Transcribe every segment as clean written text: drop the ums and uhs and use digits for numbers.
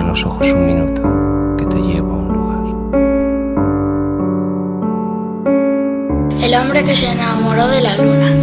los ojos un minuto, que te llevo a un lugar. El hombre que se enamoró de la luna.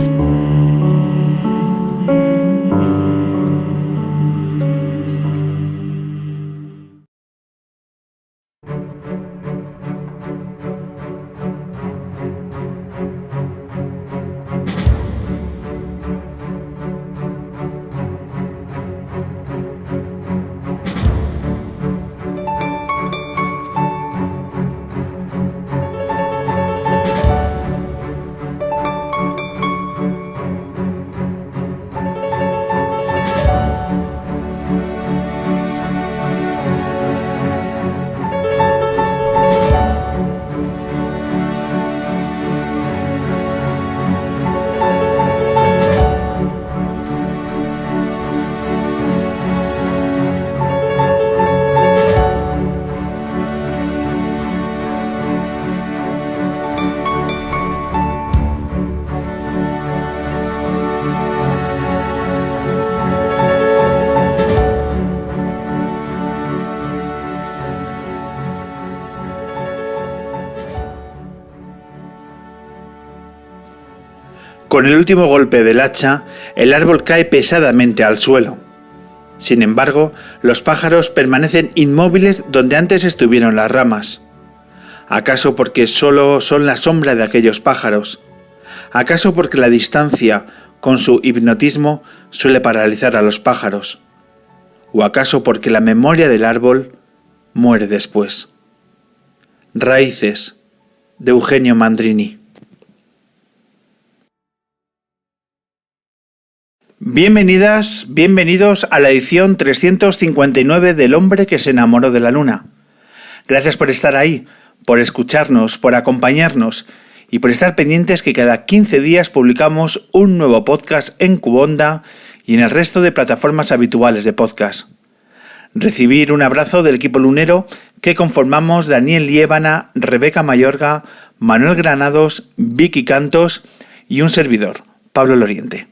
Con el último golpe del hacha, el árbol cae pesadamente al suelo. Sin embargo, los pájaros permanecen inmóviles donde antes estuvieron las ramas. ¿Acaso porque solo son la sombra de aquellos pájaros? ¿Acaso porque la distancia, con su hipnotismo, suele paralizar a los pájaros? ¿O acaso porque la memoria del árbol muere después? Raíces, de Eugenio Mandrini. Bienvenidas, bienvenidos a la edición 359 del hombre que se enamoró de la luna. Gracias por estar ahí, por escucharnos, por acompañarnos y por estar pendientes que cada 15 días publicamos un nuevo podcast en Cubonda y en el resto de plataformas habituales de podcast. Recibir un abrazo del equipo lunero que conformamos Daniel Liébana, Rebeca Mayorga, Manuel Granados, Vicky Cantos y un servidor, Pablo Loriente.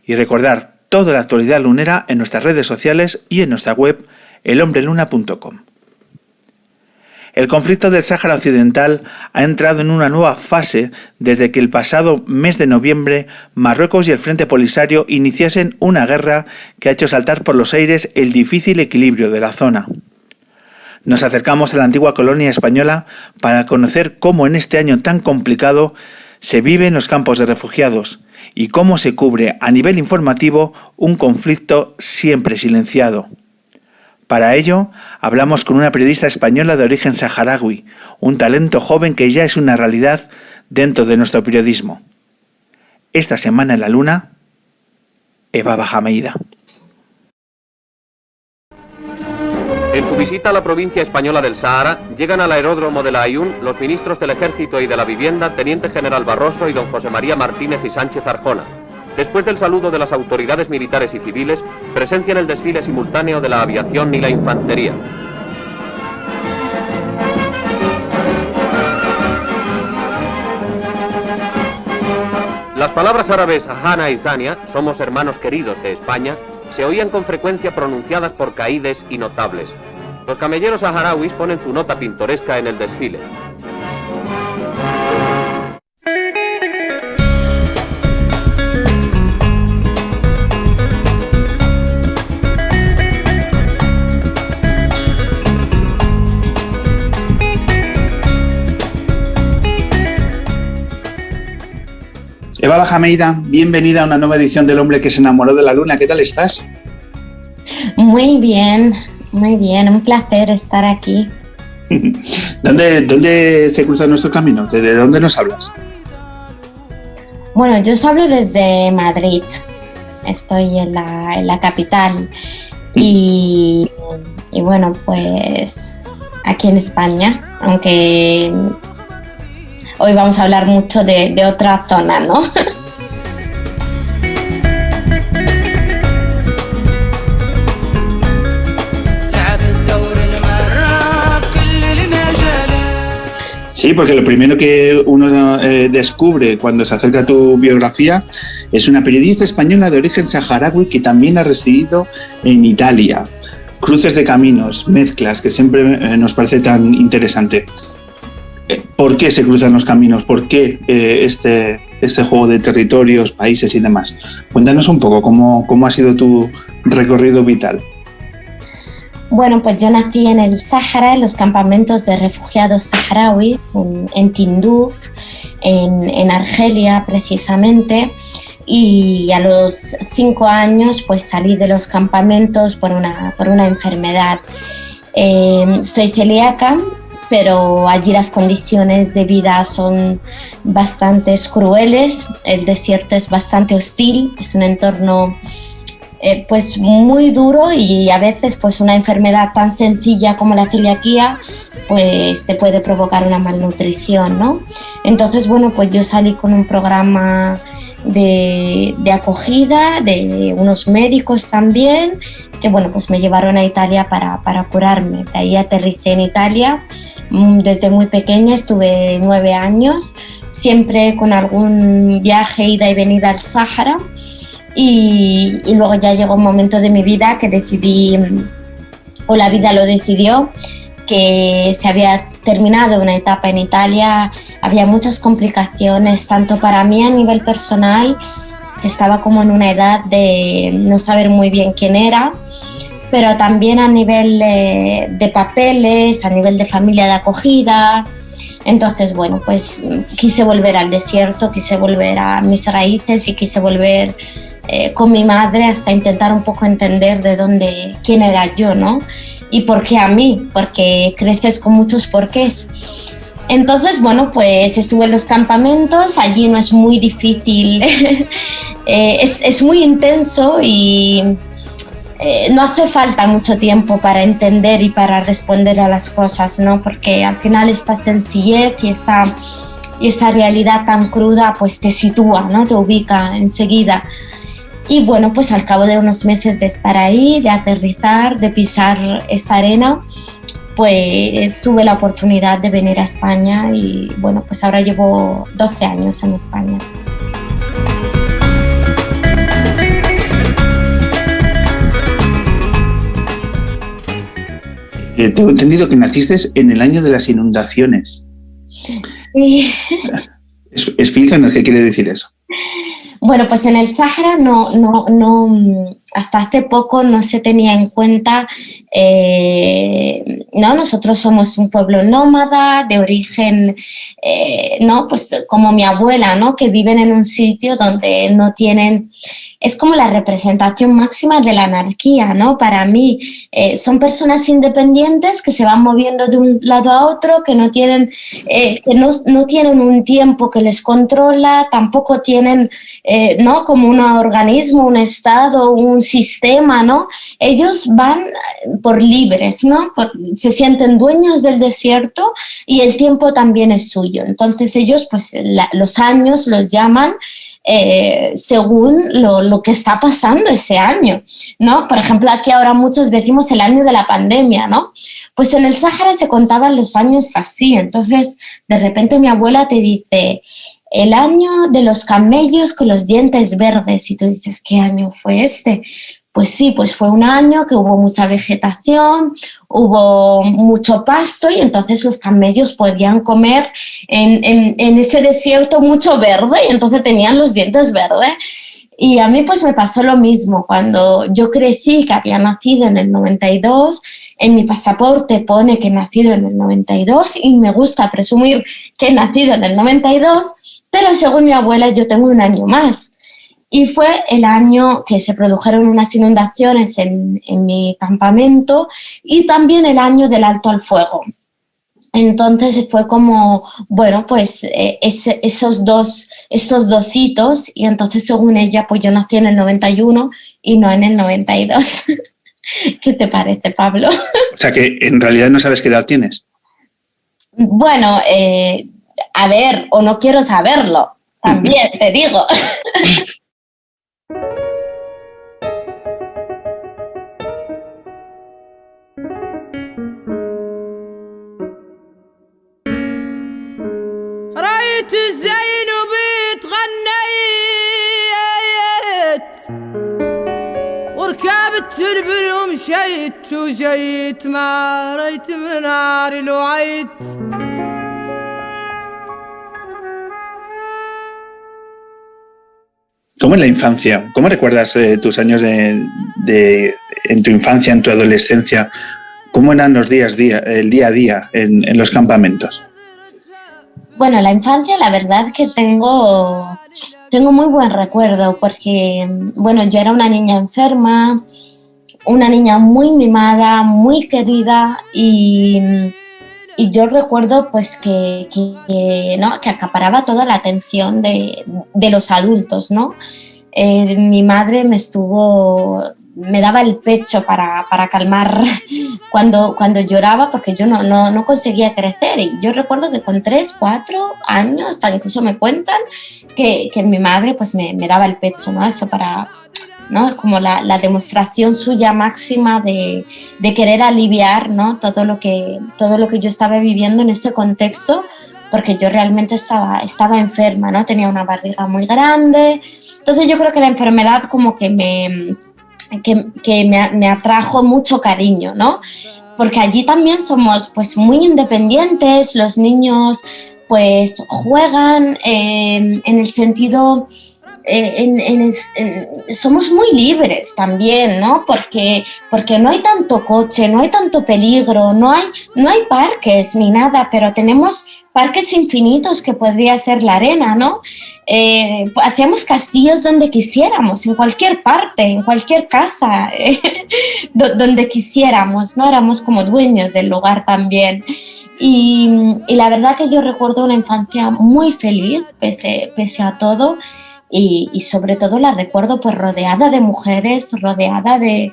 Y recordar toda la actualidad lunera en nuestras redes sociales y en nuestra web elhombreluna.com. El conflicto del Sáhara Occidental ha entrado en una nueva fase desde que el pasado mes de noviembre Marruecos y el Frente Polisario iniciasen una guerra que ha hecho saltar por los aires el difícil equilibrio de la zona. Nos acercamos a la antigua colonia española para conocer cómo en este año tan complicado se vive en los campos de refugiados y cómo se cubre a nivel informativo un conflicto siempre silenciado. Para ello, hablamos con una periodista española de origen saharaui, un talento joven que ya es una realidad dentro de nuestro periodismo. Esta semana en la Luna, Eva Bahameida. En su visita a la provincia española del Sahara, llegan al aeródromo de La Ayun los ministros del Ejército y de la Vivienda, Teniente General Barroso y don José María Martínez y Sánchez Arjona. Después del saludo de las autoridades militares y civiles, presencian el desfile simultáneo de la aviación y la infantería. Las palabras árabes Hana y Zania, somos hermanos queridos de España, se oían con frecuencia pronunciadas por caídes y notables. Los camelleros saharauis ponen su nota pintoresca en el desfile. Eva Bahameida, bienvenida a una nueva edición del hombre que se enamoró de la luna. ¿Qué tal estás? Muy bien, un placer estar aquí. ¿Dónde se cruza nuestro camino? ¿Desde dónde nos hablas? Bueno, yo os hablo desde Madrid, estoy en la capital y bueno, pues aquí en España, aunque hoy vamos a hablar mucho de otra zona, ¿no? Sí, porque lo primero que uno descubre cuando se acerca a tu biografía es una periodista española de origen saharaui que también ha residido en Italia. cruces de caminos, mezclas, que siempre nos parece tan interesante. ¿Por qué se cruzan los caminos? ¿Por qué este juego de territorios, países y demás? Cuéntanos un poco cómo ha sido tu recorrido vital. Bueno, pues yo nací en el Sáhara, en los campamentos de refugiados saharauis, en Tinduf, en Argelia precisamente, y a los 5 años pues salí de los campamentos por una enfermedad. Soy celíaca, pero allí las condiciones de vida son bastante crueles, el desierto es bastante hostil, es un entorno pues muy duro, y a veces pues una enfermedad tan sencilla como la celiaquía pues te puede provocar una malnutrición, ¿no? Entonces, bueno, pues yo salí con un programa de acogida de unos médicos también, que bueno, pues me llevaron a Italia para curarme. De ahí aterricé en Italia. Desde muy pequeña, estuve 9 años, siempre con algún viaje, ida y venida al Sáhara. Y luego ya llegó un momento de mi vida que decidí, o la vida lo decidió, que se había terminado una etapa en Italia, había muchas complicaciones, tanto para mí a nivel personal, que estaba como en una edad de no saber muy bien quién era, pero también a nivel de papeles, a nivel de familia de acogida. Entonces, bueno, pues quise volver al desierto, quise volver a mis raíces y quise volver con mi madre hasta intentar un poco entender quién era yo, ¿no? Y por qué a mí, porque creces con muchos porqués. Entonces, bueno, pues estuve en los campamentos, allí no es muy difícil, es muy intenso y no hace falta mucho tiempo para entender y para responder a las cosas, ¿no? Porque al final esta sencillez y esa realidad tan cruda pues te sitúa, ¿no? Te ubica enseguida. Y bueno, pues al cabo de unos meses de estar ahí, de aterrizar, de pisar esa arena, pues tuve la oportunidad de venir a España y bueno, pues ahora llevo 12 años en España. Tengo entendido que naciste en el año de las inundaciones. Sí. Explícanos qué quiere decir eso. Bueno, pues en el Sáhara no, hasta hace poco no se tenía en cuenta, ¿no? Nosotros somos un pueblo nómada de origen, ¿no? Pues como mi abuela, ¿no? Que viven en un sitio donde no tienen, es como la representación máxima de la anarquía, ¿no? Para mí son personas independientes que se van moviendo de un lado a otro, que no tienen, no tienen un tiempo que les controla, tampoco tienen ¿no? Como un organismo, un estado, un sistema, ¿no? Ellos van por libres, ¿no? Se sienten dueños del desierto y el tiempo también es suyo. Entonces ellos, pues los años los llaman según lo que está pasando ese año, ¿no? Por ejemplo, aquí ahora muchos decimos el año de la pandemia, ¿no? Pues en el Sáhara se contaban los años así. Entonces, de repente mi abuela te dice: el año de los camellos con los dientes verdes. Y tú dices, ¿qué año fue este? Pues sí, pues fue un año que hubo mucha vegetación, hubo mucho pasto y entonces los camellos podían comer en ese desierto mucho verde y entonces tenían los dientes verdes. Y a mí pues me pasó lo mismo. Cuando yo crecí, que había nacido en el 92, en mi pasaporte pone que he nacido en el 92 y me gusta presumir que he nacido en el 92, pero según mi abuela yo tengo un año más. Y fue el año que se produjeron unas inundaciones en mi campamento y también el año del alto al fuego. Entonces fue como, bueno, pues estos dos hitos, y entonces según ella, pues yo nací en el 91 y no en el 92. ¿Qué te parece, Pablo? O sea que en realidad no sabes qué edad tienes. Bueno, a ver, o no quiero saberlo, también te digo. رايت الزينب تغنيت وركبت البر ومشيت وجيت ما ريت من ناري لوعيت. ¿Cómo es la infancia? ¿Cómo recuerdas tus años en tu infancia, en tu adolescencia? ¿Cómo eran los el día a día en los campamentos? Bueno, la infancia, la verdad que tengo muy buen recuerdo porque, bueno, yo era una niña enferma, una niña muy mimada, muy querida y yo recuerdo pues que acaparaba toda la atención de los adultos, ¿no? Mi madre me daba el pecho para calmar cuando lloraba porque yo no conseguía crecer. Y yo recuerdo que con 3, 4 años, hasta incluso me cuentan que mi madre pues me daba el pecho, ¿no? Eso para, ¿no? Es como la demostración suya máxima de querer aliviar, ¿no? todo lo que yo estaba viviendo en ese contexto, porque yo realmente estaba enferma, ¿no? Tenía una barriga muy grande. Entonces yo creo que la enfermedad como que me atrajo mucho cariño, ¿no? Porque allí también somos pues muy independientes, los niños pues juegan en el sentido, somos muy libres también, ¿no? Porque no hay tanto coche, no hay tanto peligro, no hay parques ni nada, pero tenemos parques infinitos que podría ser la arena, ¿no? Hacíamos castillos donde quisiéramos, en cualquier parte, en cualquier casa, donde quisiéramos, ¿no? Éramos como dueños del lugar también. Y la verdad que yo recuerdo una infancia muy feliz, pese a todo, y sobre todo la recuerdo pues rodeada de mujeres, rodeada de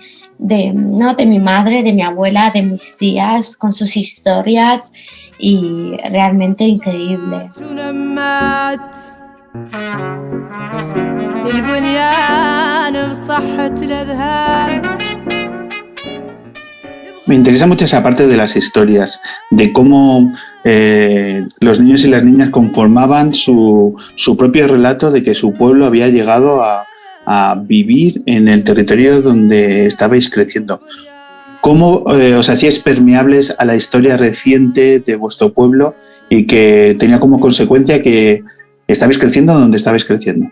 mi madre, de mi abuela, de mis tías, con sus historias, y realmente increíble. Me interesa mucho esa parte de las historias, de cómo los niños y las niñas conformaban su propio relato de que su pueblo había llegado a vivir en el territorio donde estabais creciendo. ¿Cómo os hacíais permeables a la historia reciente de vuestro pueblo y que tenía como consecuencia que estabais creciendo donde estabais creciendo?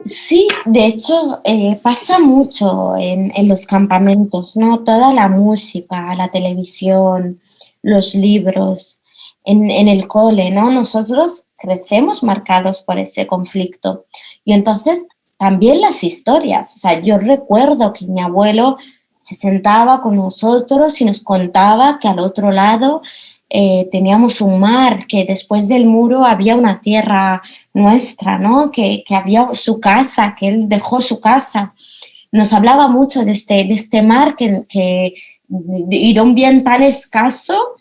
Sí, de hecho pasa mucho en los campamentos, ¿no? Toda la música, la televisión, los libros, en el cole, ¿no? Nosotros crecemos marcados por ese conflicto y entonces también las historias. O sea, yo recuerdo que mi abuelo se sentaba con nosotros y nos contaba que al otro lado teníamos un mar, que después del muro había una tierra nuestra, ¿no? Que había su casa, que él dejó su casa. Nos hablaba mucho de este mar y de un bien tan escaso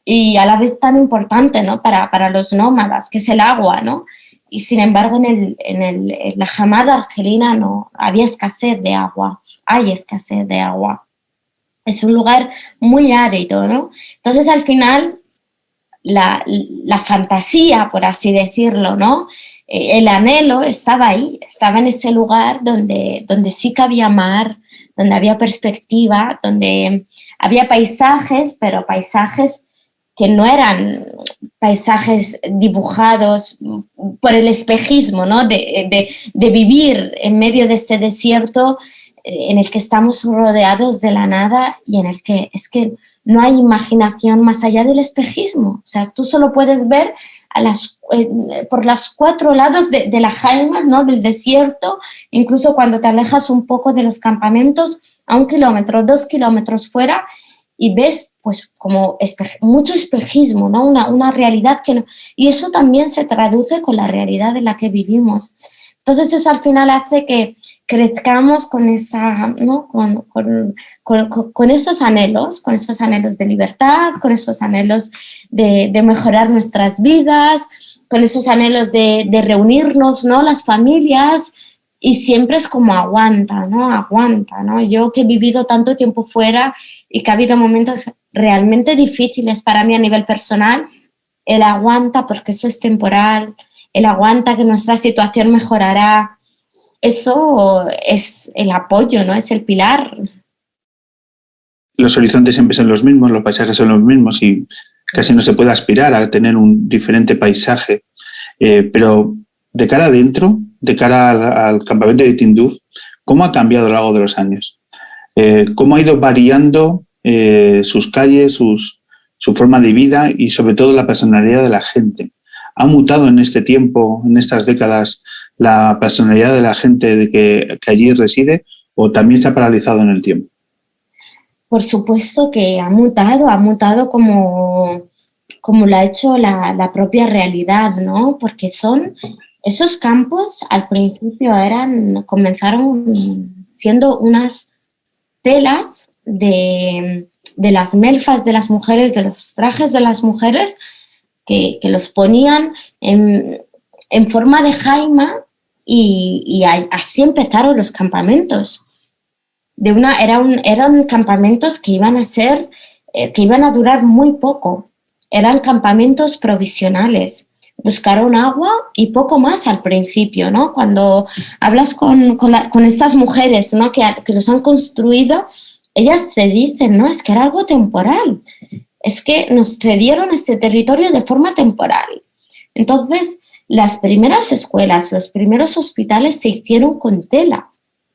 y a la vez tan importante, ¿no? para los nómadas, que es el agua, ¿no? Y sin embargo en la Hamada argelina no había escasez de agua, hay escasez de agua. Es un lugar muy árido, ¿no? Entonces, al final, la fantasía, por así decirlo, ¿no? El anhelo estaba ahí, estaba en ese lugar donde sí que había mar, donde había perspectiva, donde había paisajes, pero paisajes que no eran paisajes dibujados por el espejismo, ¿no? De vivir en medio de este desierto en el que estamos rodeados de la nada y en el que es que no hay imaginación más allá del espejismo. O sea, tú solo puedes ver por los 4 lados de la jaima, ¿no? Del desierto, incluso cuando te alejas un poco de los campamentos, a 1 kilómetro, 2 kilómetros fuera, y ves pues como mucho espejismo, ¿no? Una realidad que no, y eso también se traduce con la realidad en la que vivimos. Entonces eso al final hace que crezcamos con esa, ¿no? con esos anhelos de libertad, con esos anhelos de mejorar nuestras vidas, con esos anhelos de reunirnos, ¿no? Las familias, y siempre es como aguanta, ¿no? Yo que he vivido tanto tiempo fuera y que ha habido momentos realmente difíciles para mí a nivel personal, él aguanta porque eso es temporal, él aguanta que nuestra situación mejorará, eso es el apoyo, ¿no? Es el pilar. Los horizontes siempre son los mismos, los paisajes son los mismos y casi no se puede aspirar a tener un diferente paisaje. Pero de cara adentro, de cara al campamento de Tinduf, ¿cómo ha cambiado a lo largo de los años? ¿Cómo ha ido variando sus calles, su forma de vida y sobre todo la personalidad de la gente? ¿Ha mutado en este tiempo, en estas décadas, la personalidad de la gente de que allí reside o también se ha paralizado en el tiempo? Por supuesto que ha mutado como lo ha hecho la propia realidad, ¿no? Porque esos campos al principio comenzaron siendo unas telas de las melfas de las mujeres, de los trajes de las mujeres, que los ponían en forma de jaima y así empezaron los campamentos. Eran campamentos que iban a durar muy poco. Eran campamentos provisionales. Buscaron agua y poco más al principio, ¿no? Cuando hablas con estas mujeres, ¿no? que los han construido, ellas te dicen, no, es que era algo temporal. Es que nos cedieron este territorio de forma temporal. Entonces, las primeras escuelas, los primeros hospitales se hicieron con tela,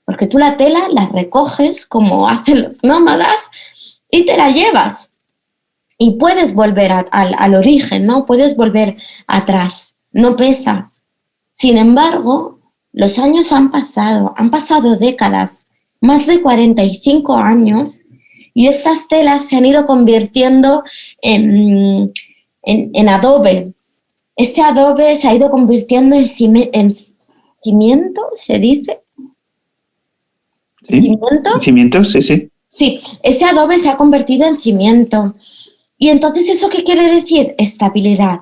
porque tú la tela la recoges como hacen los nómadas y te la llevas. Y puedes volver al origen, ¿no? Puedes volver atrás, no pesa. Sin embargo, los años han pasado décadas, más de 45 años, y estas telas se han ido convirtiendo en adobe. Ese adobe se ha ido convirtiendo en cimiento, ¿se dice? ¿Sí? ¿Cimiento? ¿Cimientos? Sí, sí. Sí, ese adobe se ha convertido en cimiento. Y entonces, ¿eso qué quiere decir? Estabilidad.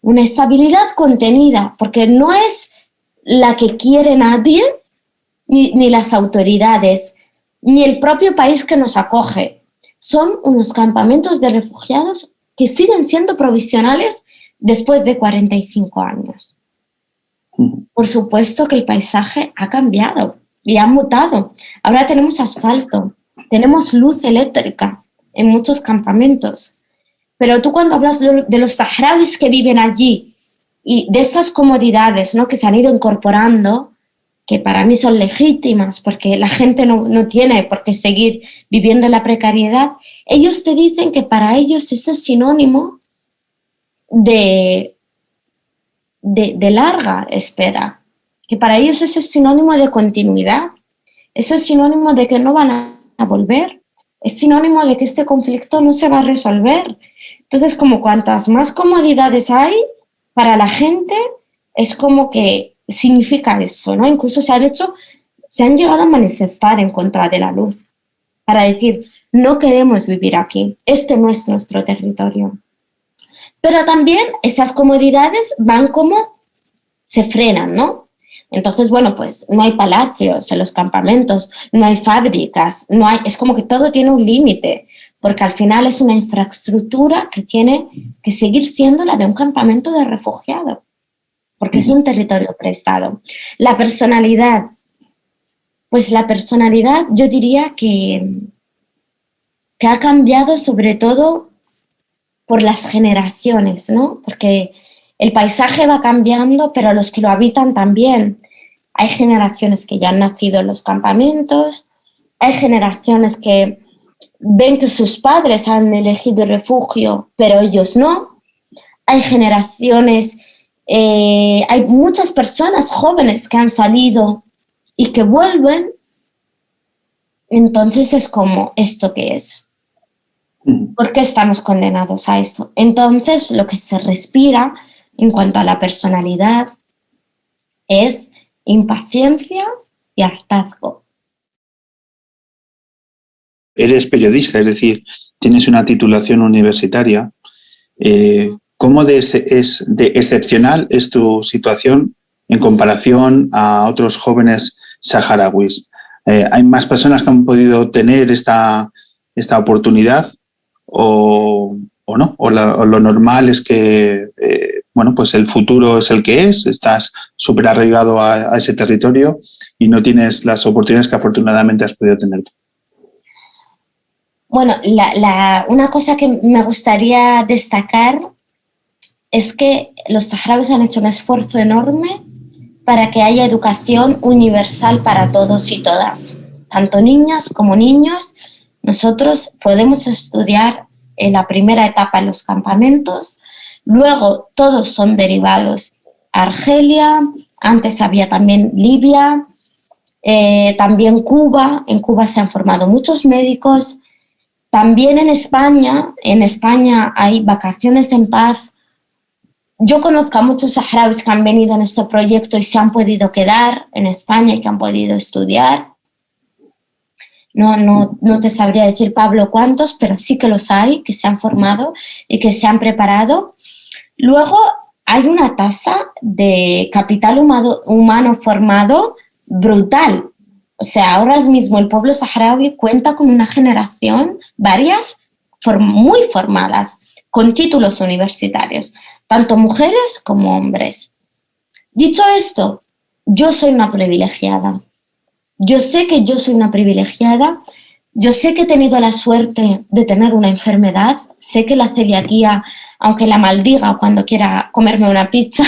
Una estabilidad contenida, porque no es la que quiere nadie, ni las autoridades, ni el propio país que nos acoge. Son unos campamentos de refugiados que siguen siendo provisionales después de 45 años. Por supuesto que el paisaje ha cambiado y ha mutado. Ahora tenemos asfalto, tenemos luz eléctrica en muchos campamentos. Pero tú cuando hablas de los saharauis que viven allí y de estas comodidades, ¿no? que se han ido incorporando, que para mí son legítimas porque la gente no tiene por qué seguir viviendo en la precariedad, ellos te dicen que para ellos eso es sinónimo de larga espera, que para ellos eso es sinónimo de continuidad, eso es sinónimo de que no van a volver, es sinónimo de que este conflicto no se va a resolver. Entonces, como cuantas más comodidades hay para la gente, es como que significa eso, ¿no? Incluso se han llegado a manifestar en contra de la luz para decir, no queremos vivir aquí, este no es nuestro territorio. Pero también esas comodidades van como se frenan, ¿no? Entonces, bueno, pues no hay palacios en los campamentos, no hay fábricas, es como que todo tiene un límite, porque al final es una infraestructura que tiene que seguir siendo la de un campamento de refugiados, porque es un territorio prestado. La personalidad, yo diría que ha cambiado sobre todo por las generaciones, ¿no? Porque el paisaje va cambiando, pero los que lo habitan también. Hay generaciones que ya han nacido en los campamentos, hay generaciones que ven que sus padres han elegido refugio, pero ellos no. Hay generaciones, hay muchas personas jóvenes que han salido y que vuelven. Entonces es como, ¿esto qué es? ¿Por qué estamos condenados a esto? Entonces lo que se respira en cuanto a la personalidad es impaciencia y hartazgo. Eres periodista, es decir, tienes una titulación universitaria. ¿Cómo de excepcional es tu situación en comparación a otros jóvenes saharauis? ¿Hay más personas que han podido tener esta oportunidad o o no, o lo normal es que, bueno, pues el futuro es el que es, estás súper arraigado a ese territorio y no tienes las oportunidades que afortunadamente has podido tener tú. Bueno, una cosa que me gustaría destacar es que los saharauis han hecho un esfuerzo enorme para que haya educación universal para todos y todas, tanto niñas como niños. Nosotros podemos estudiar en la primera etapa en los campamentos, luego todos son derivados a Argelia, antes había también Libia, también Cuba. En Cuba se han formado muchos médicos. También en España hay vacaciones en paz. Yo conozco a muchos saharauis que han venido en este proyecto y se han podido quedar en España y que han podido estudiar. No te sabría decir, Pablo, cuántos, pero sí que los hay, que se han formado y que se han preparado. Luego hay una tasa de capital humano formado brutal. O sea, ahora mismo el pueblo saharaui cuenta con una generación, varias, muy formadas, con títulos universitarios, tanto mujeres como hombres. Dicho esto, yo soy una privilegiada. Yo sé que yo soy una privilegiada. Yo sé que he tenido la suerte de tener una enfermedad. Sé que la celiaquía, aunque la maldiga cuando quiera comerme una pizza,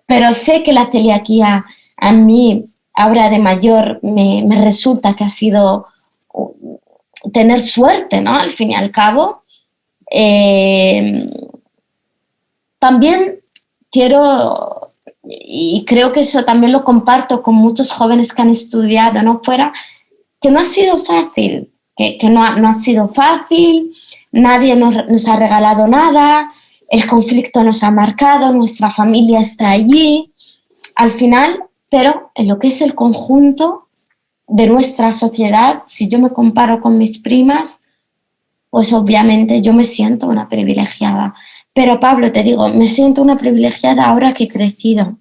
pero sé que la celiaquía a mí, ahora de mayor, me resulta que ha sido tener suerte, ¿no? Al fin y al cabo. También quiero, y creo que eso también lo comparto con muchos jóvenes que han estudiado, ¿no? Fuera, que no ha sido fácil, que no ha sido fácil, nadie nos ha regalado nada, el conflicto nos ha marcado, nuestra familia está allí, al final, pero en lo que es el conjunto de nuestra sociedad, si yo me comparo con mis primas, pues obviamente yo me siento una privilegiada. Pero Pablo, te digo, me siento una privilegiada ahora que he crecido.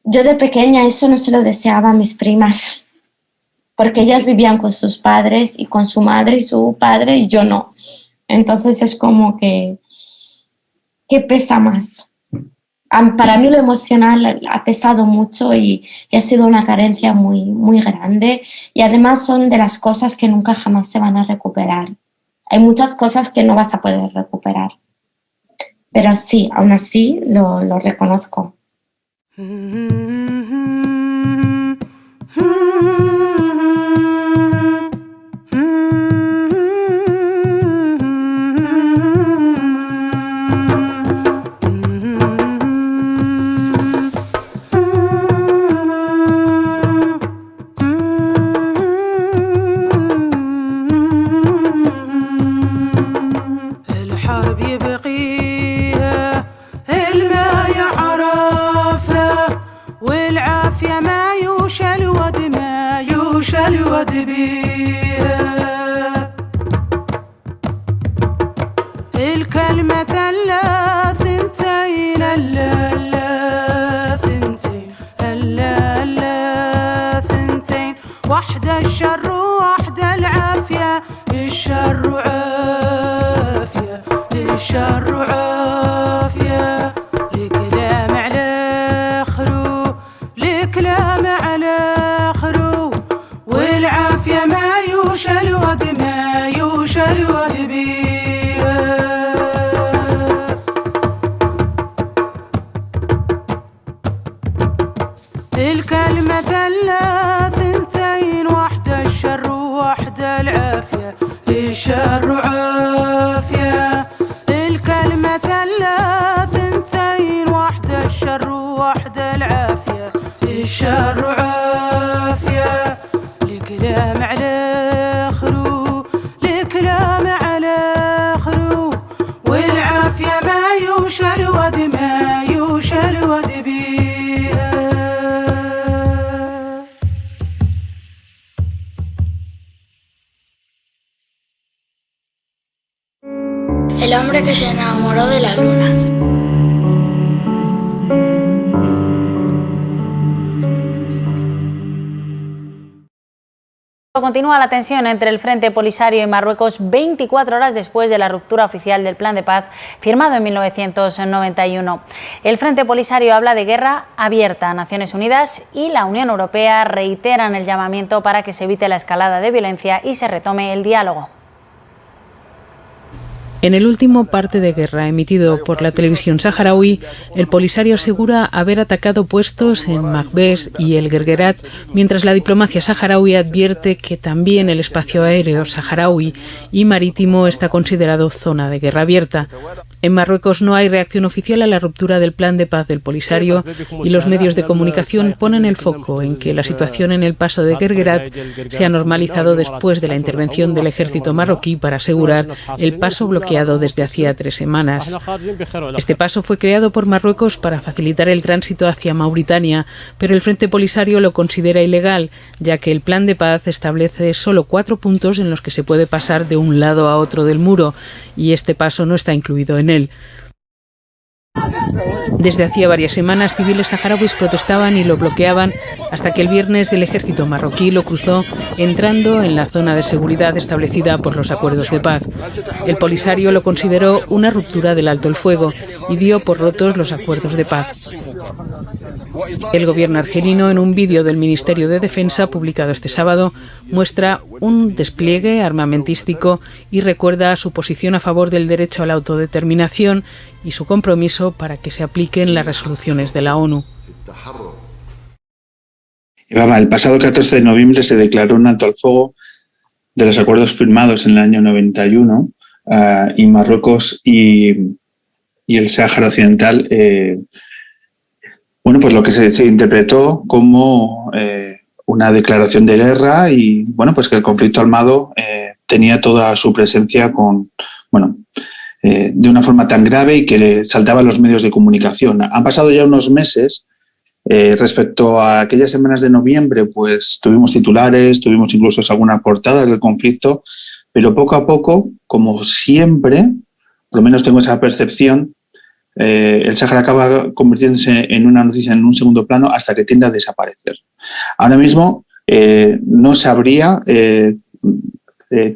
Yo de pequeña eso no se lo deseaba a mis primas, porque ellas vivían con sus padres y con su madre y su padre y yo no. Entonces es como que pesa más. Para mí lo emocional ha pesado mucho y ha sido una carencia muy, muy grande y además son de las cosas que nunca jamás se van a recuperar. Hay muchas cosas que no vas a poder recuperar, pero sí, aún así lo reconozco. El hombre que se enamoró de la luna. Continúa la tensión entre el Frente Polisario y Marruecos 24 horas después de la ruptura oficial del plan de paz firmado en 1991. El Frente Polisario habla de guerra abierta. Naciones Unidas y la Unión Europea reiteran el llamamiento para que se evite la escalada de violencia y se retome el diálogo. En el último parte de guerra emitido por la televisión saharaui, el Polisario asegura haber atacado puestos en Maghbes y el Guerguerat, mientras la diplomacia saharaui advierte que también el espacio aéreo saharaui y marítimo está considerado zona de guerra abierta. En Marruecos no hay reacción oficial a la ruptura del plan de paz del Polisario y los medios de comunicación ponen el foco en que la situación en el paso de Guerguerat se ha normalizado después de la intervención del ejército marroquí para asegurar el paso bloqueado desde hacía 3 semanas. Este paso fue creado por Marruecos para facilitar el tránsito hacia Mauritania, pero el Frente Polisario lo considera ilegal, ya que el plan de paz establece solo 4 puntos en los que se puede pasar de un lado a otro del muro, y este paso no está incluido en él. Desde hacía varias semanas, civiles saharauis protestaban y lo bloqueaban hasta que el viernes el ejército marroquí lo cruzó, entrando en la zona de seguridad establecida por los acuerdos de paz. El Polisario lo consideró una ruptura del alto el fuego y dio por rotos los acuerdos de paz. El gobierno argelino, en un vídeo del Ministerio de Defensa publicado este sábado, muestra un despliegue armamentístico y recuerda su posición a favor del derecho a la autodeterminación y su compromiso para que se apliquen las resoluciones de la ONU. El pasado 14 de noviembre se declaró un alto al fuego de los acuerdos firmados en el año 91 y Marruecos y el Sáhara Occidental, pues lo que se interpretó como una declaración de guerra y pues que el conflicto armado tenía toda su presencia de una forma tan grave y que le saltaba a los medios de comunicación. Han pasado ya unos meses. Respecto a aquellas semanas de noviembre, pues tuvimos titulares, tuvimos incluso algunas portadas del conflicto, pero poco a poco, como siempre, por lo menos tengo esa percepción, el Sáhara acaba convirtiéndose en una noticia en un segundo plano hasta que tiende a desaparecer. Ahora mismo no sabría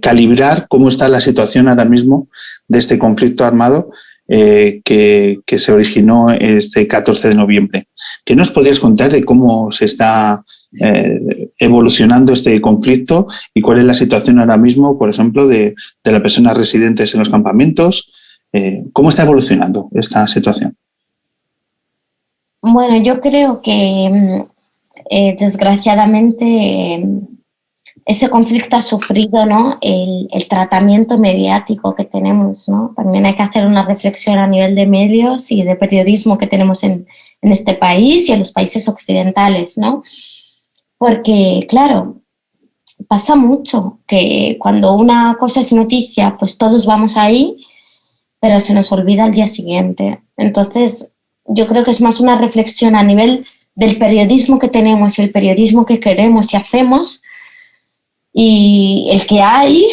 calibrar cómo está la situación ahora mismo de este conflicto armado que se originó este 14 de noviembre. ¿Qué nos podrías contar de cómo se está evolucionando este conflicto y cuál es la situación ahora mismo, por ejemplo, de las personas residentes en los campamentos? ¿Cómo está evolucionando esta situación? Bueno, yo creo que desgraciadamente ese conflicto ha sufrido, ¿no?, el tratamiento mediático que tenemos, ¿no? También hay que hacer una reflexión a nivel de medios y de periodismo que tenemos en este país y en los países occidentales, ¿no? Porque, claro, pasa mucho que cuando una cosa es noticia, pues todos vamos ahí, pero se nos olvida al día siguiente. Entonces, yo creo que es más una reflexión a nivel del periodismo que tenemos y el periodismo que queremos y hacemos, y el que hay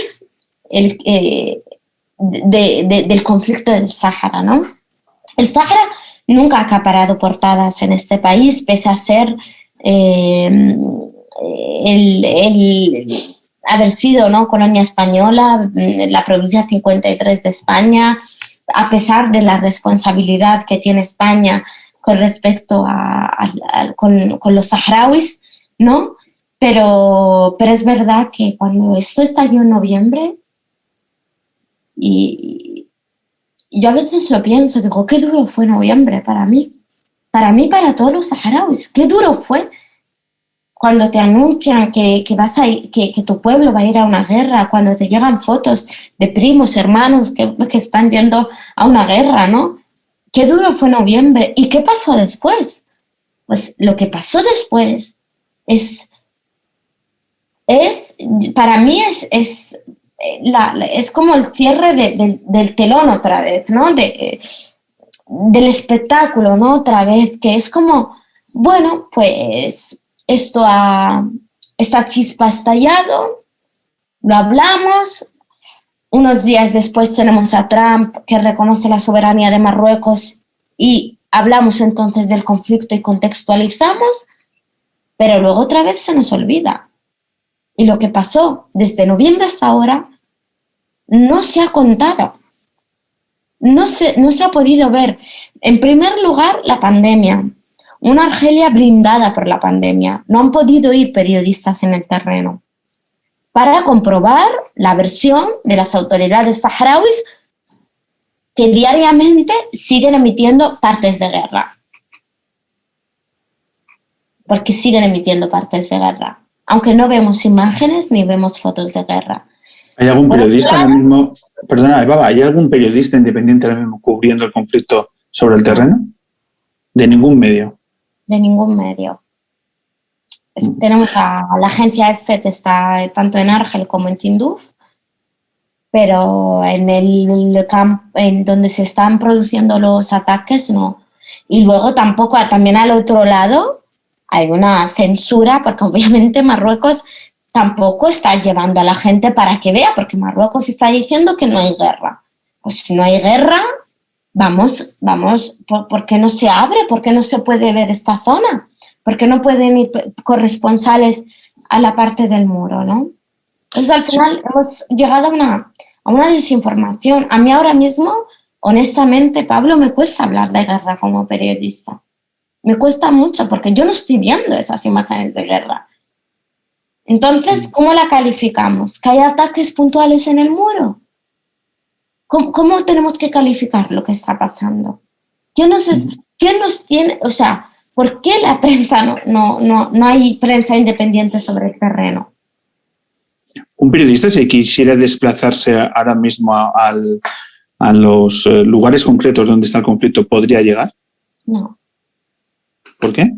del conflicto del Sáhara, ¿no? El Sáhara nunca ha acaparado portadas en este país, pese a ser haber sido, ¿no?, colonia española, la provincia 53 de España, a pesar de la responsabilidad que tiene España con respecto con los saharauis, ¿no? Pero es verdad que cuando esto estalló en noviembre, y yo a veces lo pienso, digo, qué duro fue noviembre para mí, para todos los saharauis, qué duro fue cuando te anuncian que tu pueblo va a ir a una guerra, cuando te llegan fotos de primos, hermanos que están yendo a una guerra, ¿no? Qué duro fue noviembre. ¿Y qué pasó después? Pues lo que pasó después para mí es como el cierre del telón otra vez, ¿no? Del espectáculo, ¿no? Otra vez, que es como, bueno, pues esta chispa ha estallado, lo hablamos, unos días después tenemos a Trump que reconoce la soberanía de Marruecos y hablamos entonces del conflicto y contextualizamos, pero luego otra vez se nos olvida. Y lo que pasó desde noviembre hasta ahora no se ha contado. No se ha podido ver. En primer lugar, la pandemia. Una Argelia blindada por la pandemia. No han podido ir periodistas en el terreno para comprobar la versión de las autoridades saharauis que diariamente siguen emitiendo partes de guerra. Porque siguen emitiendo partes de guerra. Aunque no vemos imágenes ni vemos fotos de guerra. ¿Hay algún periodista ahora mismo, perdona, Baba, ¿hay algún periodista independiente ahora mismo cubriendo el conflicto sobre el terreno? De ningún medio. De ningún medio. Tenemos a la agencia EFE que está tanto en Argel como en Tinduf, pero en el campo en donde se están produciendo los ataques no. Y luego tampoco, también al otro lado hay una censura, porque obviamente Marruecos tampoco está llevando a la gente para que vea, porque Marruecos está diciendo que no hay guerra. Pues si no hay guerra, vamos, ¿por qué no se abre? ¿Por qué no se puede ver esta zona? ¿Por qué no pueden ir corresponsales a la parte del muro, no? Entonces, al final hemos llegado a una desinformación. A mí ahora mismo, honestamente, Pablo, me cuesta hablar de guerra como periodista. Me cuesta mucho porque yo no estoy viendo esas imágenes de guerra. Entonces, ¿cómo la calificamos? ¿Que hay ataques puntuales en el muro? ¿Cómo tenemos que calificar lo que está pasando? ¿Quién nos tiene, o sea, por qué la prensa no hay prensa independiente sobre el terreno? ¿Un periodista, si quisiera desplazarse ahora mismo a los lugares concretos donde está el conflicto, podría llegar? No. ¿Por qué?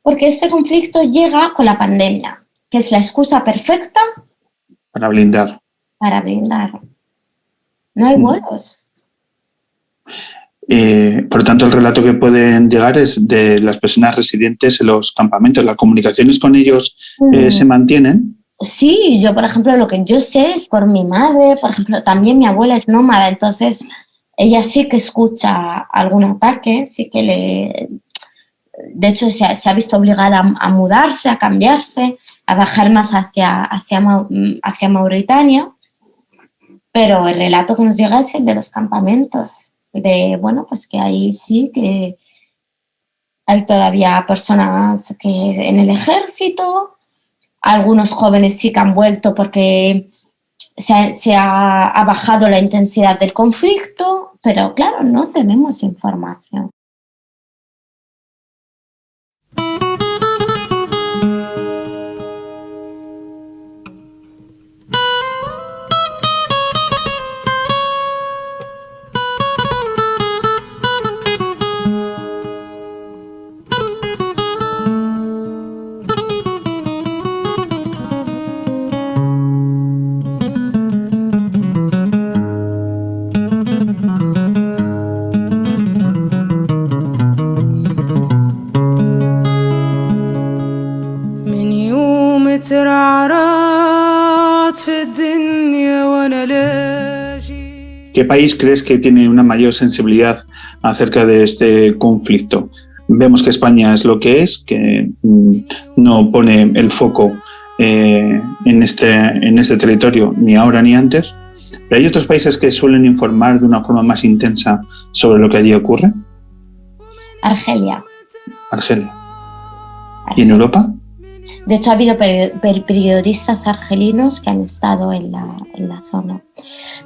Porque este conflicto llega con la pandemia, que es la excusa perfecta para blindar. No hay vuelos. Por lo tanto, el relato que pueden llegar es de las personas residentes en los campamentos. ¿Las comunicaciones con ellos se mantienen? Sí, yo, por ejemplo, lo que yo sé es por mi madre, por ejemplo, también mi abuela es nómada, entonces ella sí que escucha algún ataque, sí que de hecho se ha visto obligada a mudarse, a cambiarse, a bajar más hacia Mauritania, pero el relato que nos llega es el de los campamentos, pues que ahí sí que hay todavía personas que en el ejército, algunos jóvenes sí que han vuelto porque se ha bajado la intensidad del conflicto, pero claro, no tenemos información. ¿Qué país crees que tiene una mayor sensibilidad acerca de este conflicto? Vemos que España es lo que es, que no pone el foco en este territorio ni ahora ni antes, pero hay otros países que suelen informar de una forma más intensa sobre lo que allí ocurre. Argelia. ¿Y en Europa? De hecho, ha habido periodistas argelinos que han estado en la zona.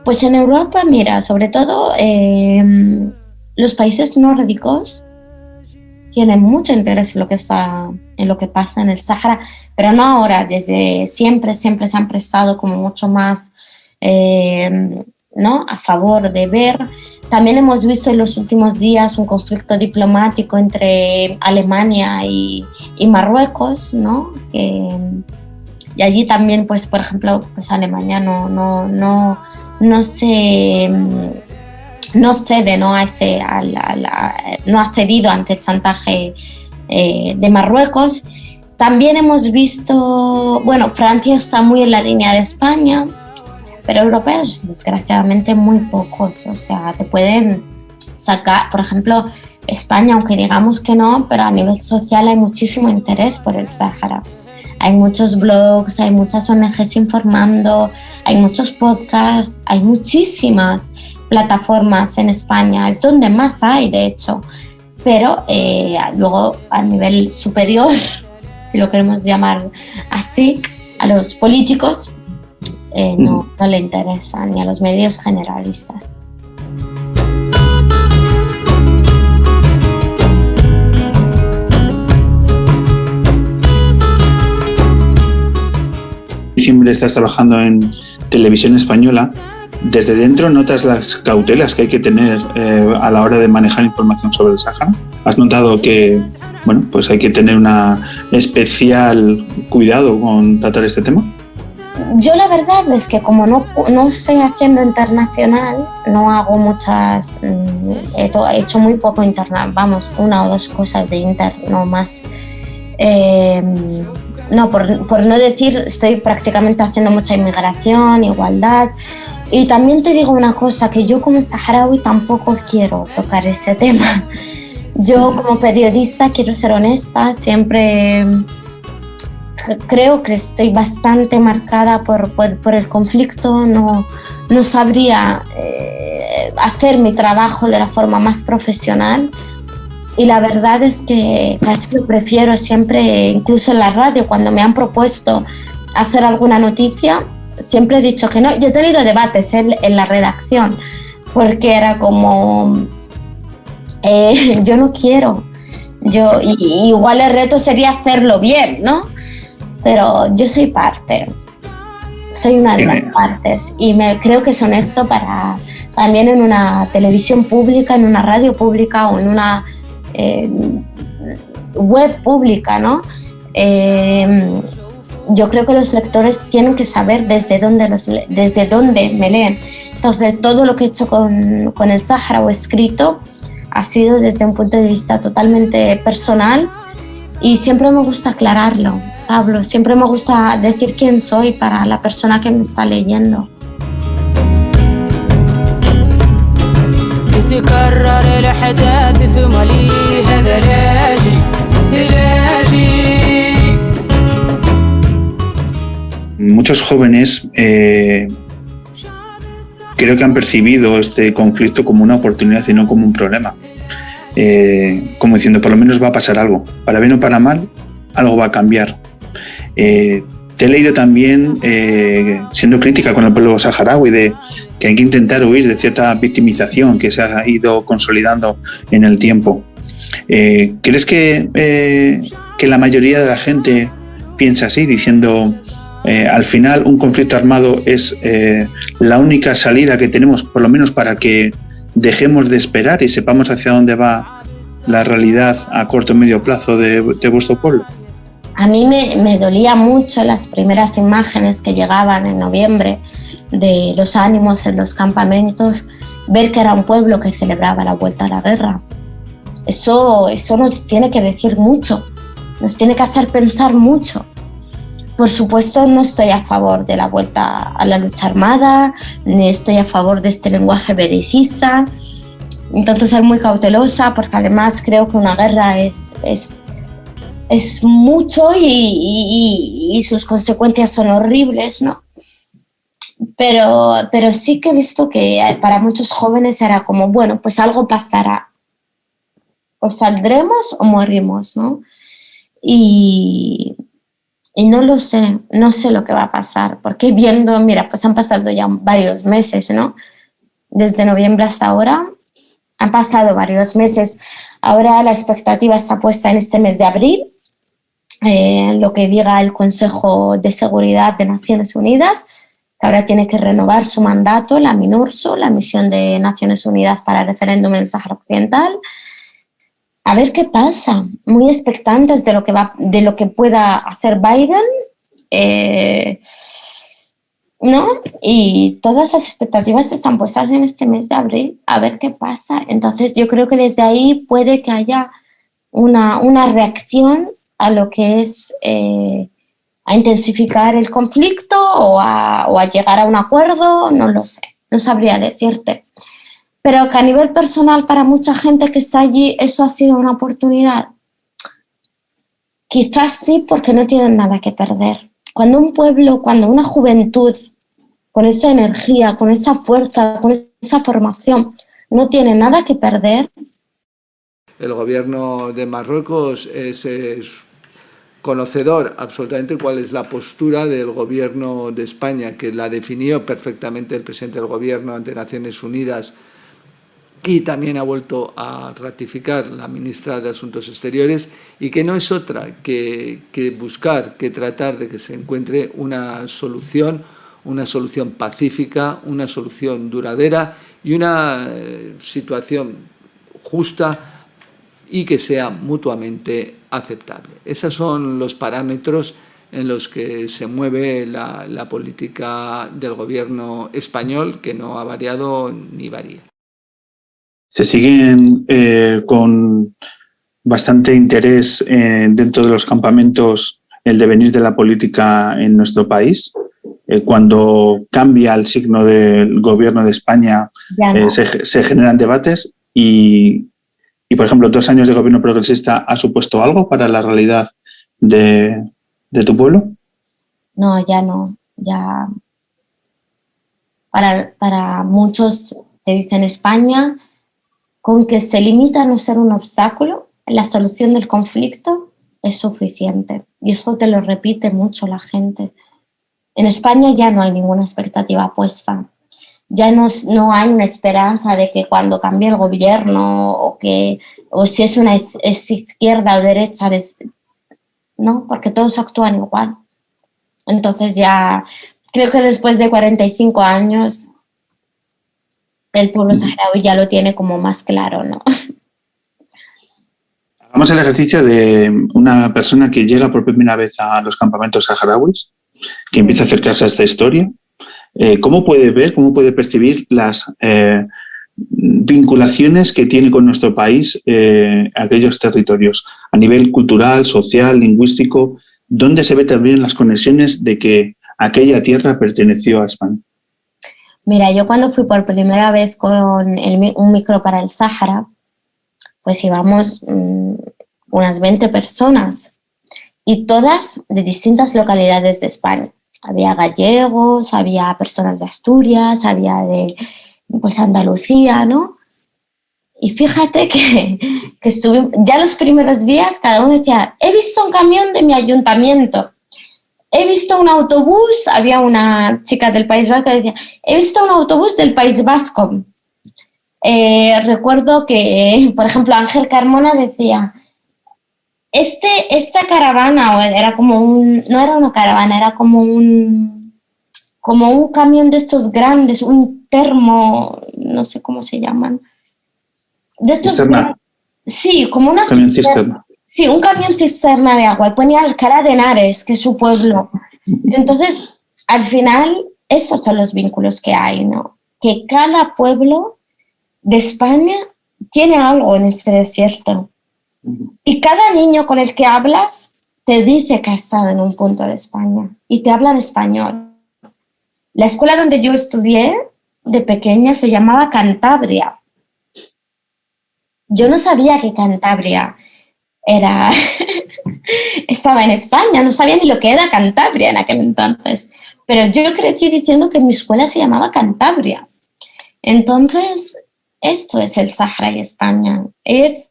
Pues en Europa, mira, sobre todo los países nórdicos tienen mucho interés en lo que pasa en el Sáhara, pero no ahora, desde siempre se han prestado como mucho más a favor de ver. También hemos visto en los últimos días un conflicto diplomático entre Alemania y Marruecos, ¿no? Y allí también, pues, por ejemplo, pues Alemania no cede, no ha cedido ante el chantaje de Marruecos. También hemos visto, Francia está muy en la línea de España, pero europeos, desgraciadamente, muy pocos. O sea, te pueden sacar, por ejemplo, España, aunque digamos que no, pero a nivel social hay muchísimo interés por el Sáhara. hay muchos blogs, hay muchas ONGs informando, hay muchos podcasts, hay muchísimas plataformas en España, es donde más hay, de hecho. Pero luego a nivel superior, si lo queremos llamar así, a los políticos no le interesa, ni a los medios generalistas. Siempre estás trabajando en televisión española. ¿Desde dentro notas las cautelas que hay que tener a la hora de manejar información sobre el Sáhara? ¿Has notado que pues hay que tener un especial cuidado con tratar este tema? Yo la verdad es que como no estoy haciendo internacional, no hago muchas, he hecho muy poco internacional, una o dos cosas de inter, no más. Por no decir, estoy prácticamente haciendo mucha inmigración, igualdad. Y también te digo una cosa, que yo como saharaui tampoco quiero tocar ese tema. Yo como periodista quiero ser honesta, siempre creo que estoy bastante marcada por el conflicto, no sabría hacer mi trabajo de la forma más profesional. Y la verdad es que casi lo prefiero siempre, incluso en la radio, cuando me han propuesto hacer alguna noticia, siempre he dicho que no. Yo he tenido debates en la redacción, porque era como, yo no quiero. Igual el reto sería hacerlo bien, ¿no? Pero yo soy parte, soy una de las partes y creo que es honesto para también en una televisión pública, en una radio pública o en una web pública, ¿no? Yo creo que los lectores tienen que saber desde dónde me leen. Entonces, todo lo que he hecho con el Sáhara o escrito ha sido desde un punto de vista totalmente personal y siempre me gusta aclararlo, Pablo. Siempre me gusta decir quién soy para la persona que me está leyendo. Muchos jóvenes creo que han percibido este conflicto como una oportunidad y no como un problema. Como diciendo, por lo menos va a pasar algo. Para bien o para mal, algo va a cambiar. Te he leído también, siendo crítica con el pueblo saharaui, de que hay que intentar huir de cierta victimización que se ha ido consolidando en el tiempo. ¿Crees que la mayoría de la gente piensa así, diciendo al final un conflicto armado es la única salida que tenemos, por lo menos para que dejemos de esperar y sepamos hacia dónde va la realidad a corto o medio plazo de vuestro pueblo? A mí me dolía mucho las primeras imágenes que llegaban en noviembre de los ánimos en los campamentos, ver que era un pueblo que celebraba la vuelta a la guerra. Eso nos tiene que decir mucho, nos tiene que hacer pensar mucho. Por supuesto, no estoy a favor de la vuelta a la lucha armada, ni estoy a favor de este lenguaje belicista. Intento ser muy cautelosa porque además creo que una guerra es mucho y sus consecuencias son horribles, ¿no? Pero sí que he visto que para muchos jóvenes era como, bueno, pues algo pasará. O saldremos o morimos, ¿no? Y no lo sé, no sé lo que va a pasar, porque viendo, mira, pues han pasado ya varios meses, ¿no? Desde noviembre hasta ahora, han pasado varios meses. Ahora la expectativa está puesta en este mes de abril, lo que diga el Consejo de Seguridad de Naciones Unidas, que ahora tiene que renovar su mandato, la MINURSO, la Misión de Naciones Unidas para el Referéndum en el Sáhara Occidental. A ver qué pasa, muy expectantes de lo que pueda hacer Biden, ¿no? Y todas las expectativas están puestas en este mes de abril, a ver qué pasa. Entonces yo creo que desde ahí puede que haya una reacción a lo que es a intensificar el conflicto o a llegar a un acuerdo, no lo sé, no sabría decirte. Pero que a nivel personal para mucha gente que está allí eso ha sido una oportunidad. Quizás sí, porque no tienen nada que perder. Cuando un pueblo, cuando una juventud, con esa energía, con esa fuerza, con esa formación, no tiene nada que perder. El gobierno de Marruecos es conocedor absolutamente cuál es la postura del gobierno de España, que la definió perfectamente el presidente del gobierno ante Naciones Unidas y también ha vuelto a ratificar la ministra de Asuntos Exteriores, y que no es otra que buscar, que tratar de que se encuentre una solución pacífica, una solución duradera y una situación justa y que sea mutuamente aceptable. Esos son los parámetros en los que se mueve la política del gobierno español, que no ha variado ni varía. Se siguen con bastante interés dentro de los campamentos el devenir de la política en nuestro país. Cuando cambia el signo del gobierno de España, No. se generan debates y, por ejemplo, 2 años de gobierno progresista ¿ha supuesto algo para la realidad de tu pueblo? No, ya no. Ya para muchos que dicen España, con que se limita a no ser un obstáculo, la solución del conflicto es suficiente. Y eso te lo repite mucho la gente. En España ya no hay ninguna expectativa puesta. Ya no hay una esperanza de que cuando cambie el gobierno o si es izquierda o derecha, no, porque todos actúan igual. Entonces ya creo que después de 45 años el pueblo saharaui ya lo tiene como más claro, ¿no? Hagamos el ejercicio de una persona que llega por primera vez a los campamentos saharauis, que empieza a acercarse a esta historia. ¿Cómo puede ver, cómo puede percibir las vinculaciones que tiene con nuestro país aquellos territorios a nivel cultural, social, lingüístico? ¿Dónde se ve también las conexiones de que aquella tierra perteneció a España? Mira, yo cuando fui por primera vez con un micro para el Sáhara, pues íbamos unas 20 personas y todas de distintas localidades de España. Había gallegos, había personas de Asturias, había de pues Andalucía, ¿no? Y fíjate que estuvimos, ya los primeros días cada uno decía, he visto un camión de mi ayuntamiento, he visto un autobús, había una chica del País Vasco que decía, he visto un autobús del País Vasco. Recuerdo que, por ejemplo, Ángel Carmona decía, esta caravana, era como no era una caravana, era como un camión de estos grandes, un termo, no sé cómo se llaman. De estos Cisterna. Sí, como una Camión cisterna. Sí, un camión cisterna de agua. Y ponía Alcalá de Henares, que es su pueblo. Entonces, al final, esos son los vínculos que hay, ¿no? Que cada pueblo de España tiene algo en este desierto. Y cada niño con el que hablas te dice que ha estado en un punto de España y te hablan español. La escuela donde yo estudié de pequeña se llamaba Cantabria. Yo no sabía que Cantabria estaba en España, no sabía ni lo que era Cantabria en aquel entonces. Pero yo crecí diciendo que mi escuela se llamaba Cantabria. Entonces, esto es el Sáhara y España. Es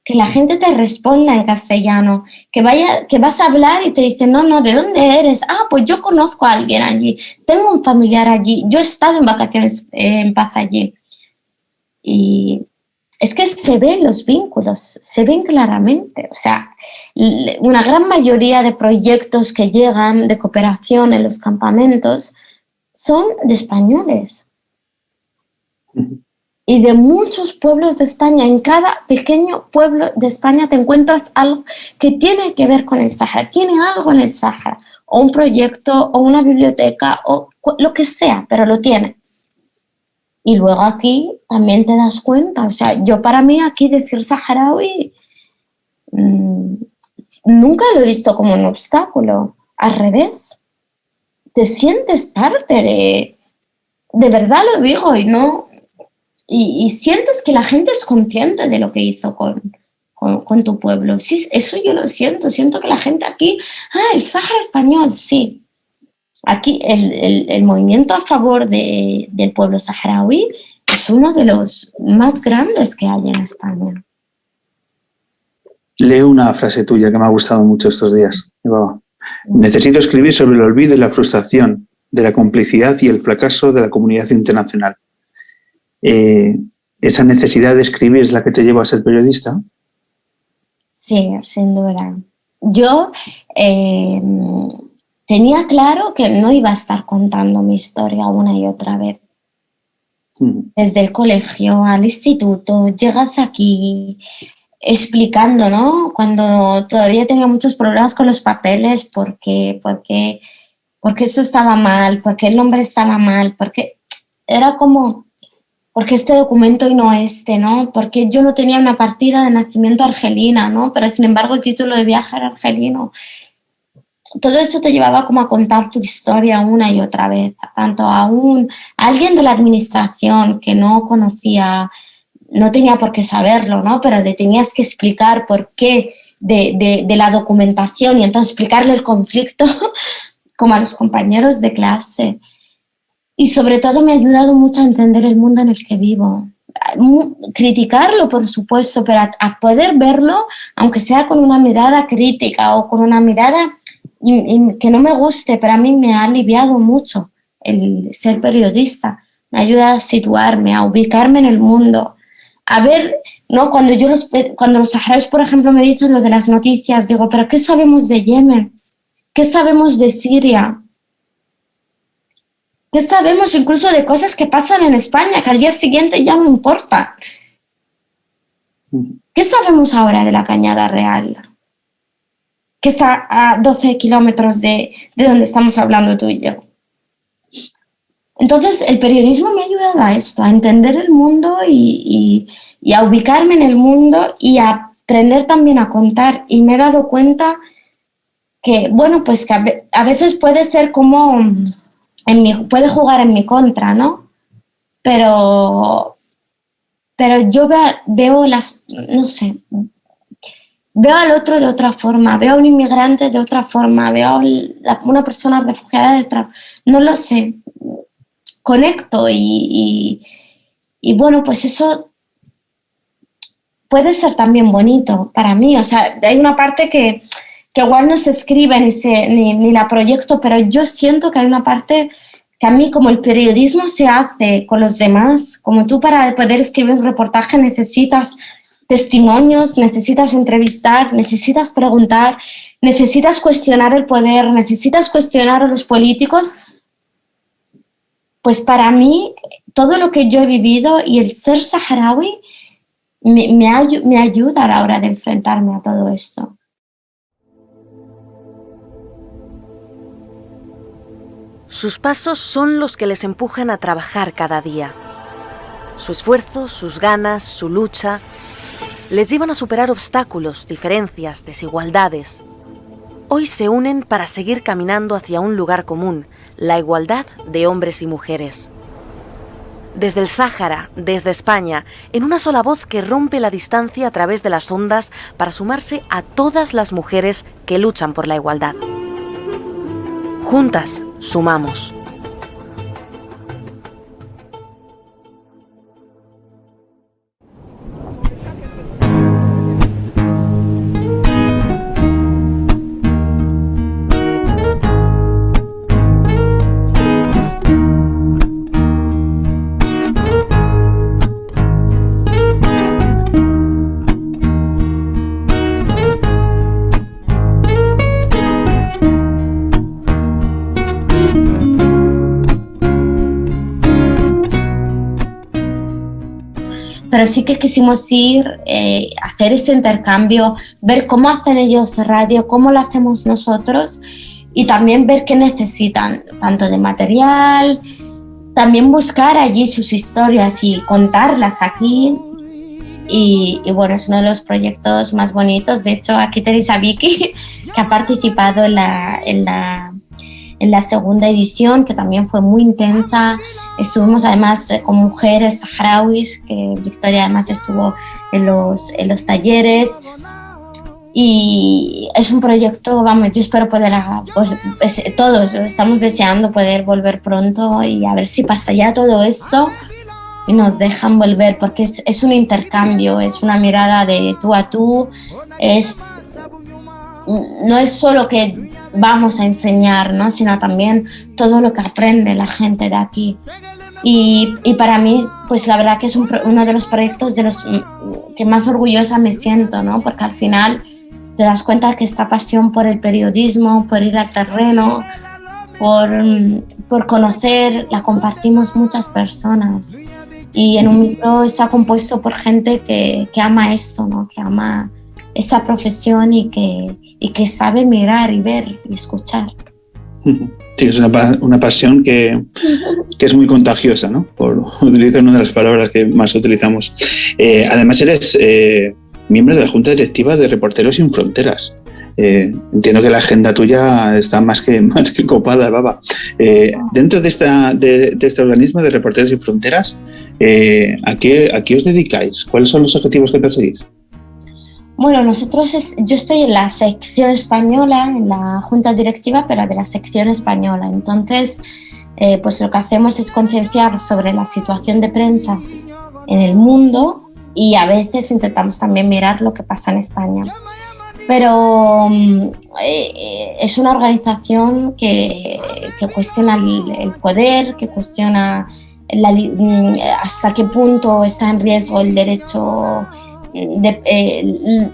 que la gente te responda en castellano, que vas a hablar y te dicen, no, ¿de dónde eres? Ah, pues yo conozco a alguien allí, tengo un familiar allí, yo he estado en vacaciones en paz allí. Y es que se ven los vínculos, se ven claramente. O sea, una gran mayoría de proyectos que llegan de cooperación en los campamentos son de españoles. Y de muchos pueblos de España. En cada pequeño pueblo de España te encuentras algo que tiene que ver con el Sáhara, tiene algo en el Sáhara, o un proyecto, o una biblioteca, o lo que sea, pero lo tiene. Y luego aquí también te das cuenta, o sea, para mí aquí decir saharaui nunca lo he visto como un obstáculo, al revés. Te sientes parte de verdad lo digo, y no... Y sientes que la gente es consciente de lo que hizo con con tu pueblo. Sí, eso yo lo siento que la gente aquí, el Sáhara español, sí. Aquí el movimiento a favor del pueblo saharaui es uno de los más grandes que hay en España. Leo una frase tuya que me ha gustado mucho estos días. Necesito escribir sobre el olvido y la frustración de la complicidad y el fracaso de la comunidad internacional. ¿Esa necesidad de escribir es la que te lleva a ser periodista? Sí, sin duda. Yo tenía claro que no iba a estar contando mi historia una y otra vez. Desde el colegio al instituto, llegas aquí explicando, ¿no? Cuando todavía tenía muchos problemas con los papeles, porque eso estaba mal, porque el nombre estaba mal, porque era como, porque este documento y no este, ¿no? Porque yo no tenía una partida de nacimiento argelina, ¿no? Pero sin embargo el título de viaje era argelino. Todo esto te llevaba como a contar tu historia una y otra vez, tanto a alguien de la administración que no conocía, no tenía por qué saberlo, ¿no? Pero le tenías que explicar por qué de la documentación y entonces explicarle el conflicto como a los compañeros de clase. Y sobre todo me ha ayudado mucho a entender el mundo en el que vivo. Criticarlo, por supuesto, pero a poder verlo, aunque sea con una mirada crítica o con una mirada que no me guste, pero a mí me ha aliviado mucho el ser periodista. Me ayuda a situarme, a ubicarme en el mundo. A ver, ¿no? Cuando los saharauis, por ejemplo, me dicen lo de las noticias, digo, ¿pero qué sabemos de Yemen? ¿Qué sabemos de Siria? ¿Qué sabemos incluso de cosas que pasan en España, que al día siguiente ya no importan? ¿Qué sabemos ahora de la Cañada Real? Que está a 12 kilómetros de donde estamos hablando tú y yo. Entonces, el periodismo me ha ayudado a esto, a entender el mundo y a ubicarme en el mundo y a aprender también a contar. Y me he dado cuenta que, bueno, pues que a veces puede ser como, puede jugar en mi contra, ¿no? Pero yo veo no sé, veo al otro de otra forma, veo a un inmigrante de otra forma, veo a una persona refugiada de otra, no lo sé. Conecto y bueno, pues eso puede ser también bonito para mí. O sea, hay una parte que igual no se escribe ni la proyecto, pero yo siento que hay una parte que a mí, como el periodismo se hace con los demás, como tú para poder escribir un reportaje necesitas testimonios, necesitas entrevistar, necesitas preguntar, necesitas cuestionar el poder, necesitas cuestionar a los políticos. Pues para mí, todo lo que yo he vivido y el ser saharaui me ayuda a la hora de enfrentarme a todo esto. Sus pasos son los que les empujan a trabajar cada día. Su esfuerzo, sus ganas, su lucha, les llevan a superar obstáculos, diferencias, desigualdades. Hoy se unen para seguir caminando hacia un lugar común, la igualdad de hombres y mujeres. Desde el Sáhara, desde España, en una sola voz que rompe la distancia a través de las ondas para sumarse a todas las mujeres que luchan por la igualdad. Juntas, sumamos. Pero sí que quisimos ir, hacer ese intercambio, ver cómo hacen ellos radio, cómo lo hacemos nosotros y también ver qué necesitan, tanto de material, también buscar allí sus historias y contarlas aquí. Y bueno, es uno de los proyectos más bonitos. De hecho, aquí tenéis a Vicky, que ha participado en en la segunda edición, que también fue muy intensa. Estuvimos además con mujeres saharauis, que Victoria además estuvo en los talleres. Y es un proyecto, vamos, yo espero poder, pues, todos estamos deseando poder volver pronto y a ver si pasa ya todo esto y nos dejan volver, porque es un intercambio, es una mirada de tú a tú, no es solo que vamos a enseñar, ¿no? Sino también todo lo que aprende la gente de aquí. Y para mí, pues la verdad que es uno de los proyectos de los que más orgullosa me siento, ¿no? Porque al final te das cuenta que esta pasión por el periodismo, por ir al terreno, por conocer, la compartimos muchas personas. Y en un micro está compuesto por gente que ama esto, ¿no? Que ama esa profesión y que sabe mirar y ver y escuchar. Sí, es una pasión que es muy contagiosa, ¿no? Por utilizar una de las palabras que más utilizamos. Además eres miembro de la Junta Directiva de Reporteros Sin Fronteras. Entiendo que la agenda tuya está más que copada, Baba. Dentro de este organismo de Reporteros Sin Fronteras, ¿a qué os dedicáis? ¿Cuáles son los objetivos que perseguís? Bueno, yo estoy en la sección española, en la Junta Directiva, pero de la sección española. Entonces, pues lo que hacemos es concienciar sobre la situación de prensa en el mundo y a veces intentamos también mirar lo que pasa en España. Pero es una organización que cuestiona el poder, que cuestiona hasta qué punto está en riesgo el derecho,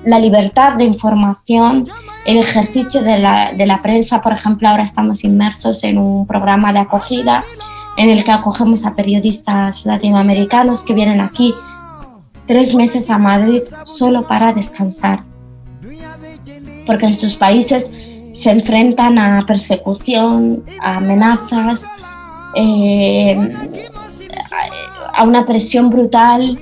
la libertad de información, el ejercicio de la prensa. Por ejemplo, ahora estamos inmersos en un programa de acogida en el que acogemos a periodistas latinoamericanos que vienen aquí 3 meses a Madrid solo para descansar, porque en sus países se enfrentan a persecución, a amenazas, a una presión brutal.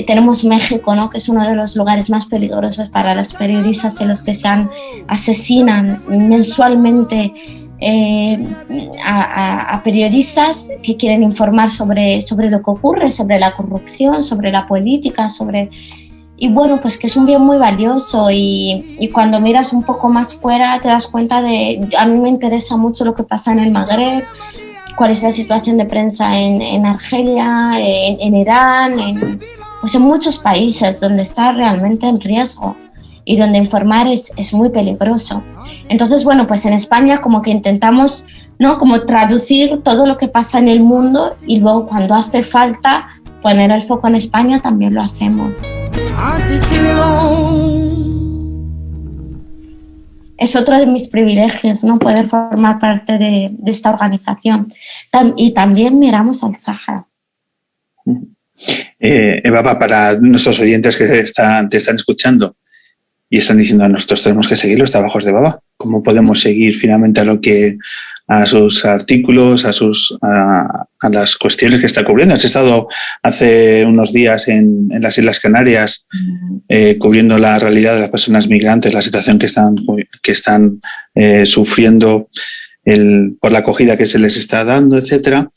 Tenemos México, ¿no? Que es uno de los lugares más peligrosos para los periodistas, en los que asesinan mensualmente a periodistas que quieren informar sobre lo que ocurre, sobre la corrupción, sobre la política, y bueno, pues que es un bien muy valioso y cuando miras un poco más fuera te das cuenta a mí me interesa mucho lo que pasa en el Magreb, cuál es la situación de prensa en Argelia, en Irán, pues en muchos países donde está realmente en riesgo y donde informar es muy peligroso. Entonces, bueno, pues en España como que intentamos, ¿no?, como traducir todo lo que pasa en el mundo y luego cuando hace falta poner el foco en España también lo hacemos. Es otro de mis privilegios, ¿no?, poder formar parte de esta organización. Y también miramos al Sáhara. Eva, para nuestros oyentes que te están escuchando y están diciendo, nosotros tenemos que seguir los trabajos de Baba, ¿cómo podemos seguir finalmente a sus artículos, a las cuestiones que está cubriendo? Has estado hace unos días en las Islas Canarias cubriendo la realidad de las personas migrantes, la situación que están sufriendo por la acogida que se les está dando, etcétera.